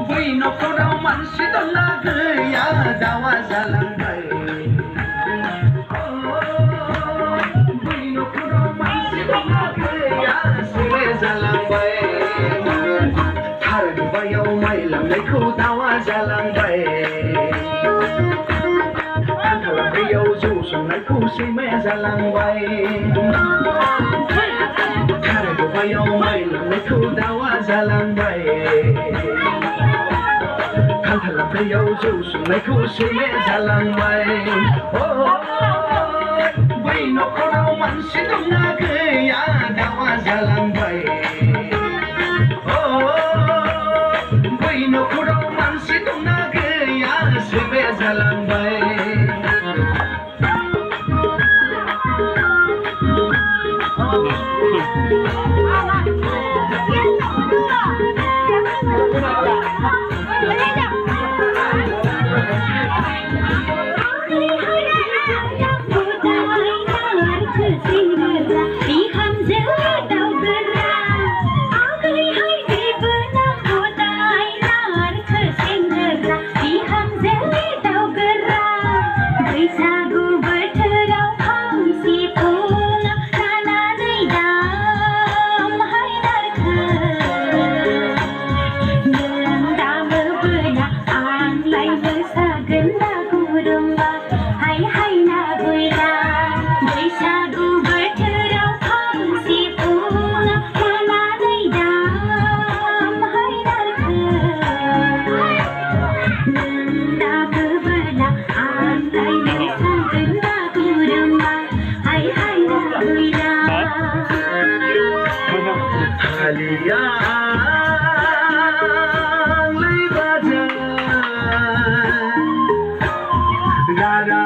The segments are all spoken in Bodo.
बै न'खराव मानसि दंना गैया दावा जालांबाय बै न'खराव मानसि दंना गैया सिले जालांबाय थार दुबायाव माइ लांनायखौ दावा जालांबाय खान्थाल दैयाव जौ संनायखौ सैमाया जालांबाय थार दुबायाव माइ लांनायखौ दावा जालांबाय खान्थाल दैयाव जौ संनायखौ सैमाया जालांबाय बै न'खराव मानसि दंना गैया दावा जालांबाय बै न'खराव मानसि दंना गैया सैमाया जालांबाय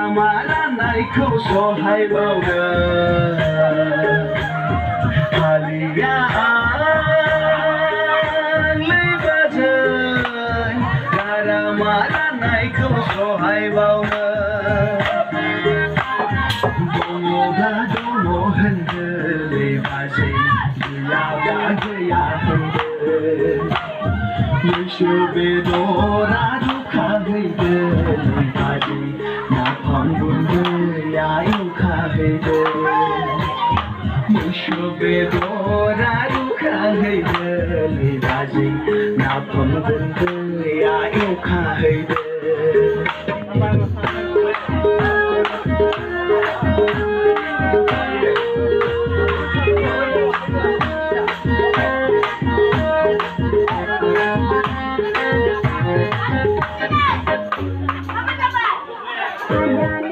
गारामालानायखौ सहाय बावदों हालिया लैबाजै गारामालानायखौ सहाय बावदों दङब्ला दङ होनदो लैबाजै गैयाब्ला गैया होनदो मैसो बेदरा दुखा हैदो लैबाजै नाफाम गुन्दैया एवखा हैदो मैसो बेदरा दुखा हैदो लैबाजै नाफाम गुन्दैया एवखा हैदो Ada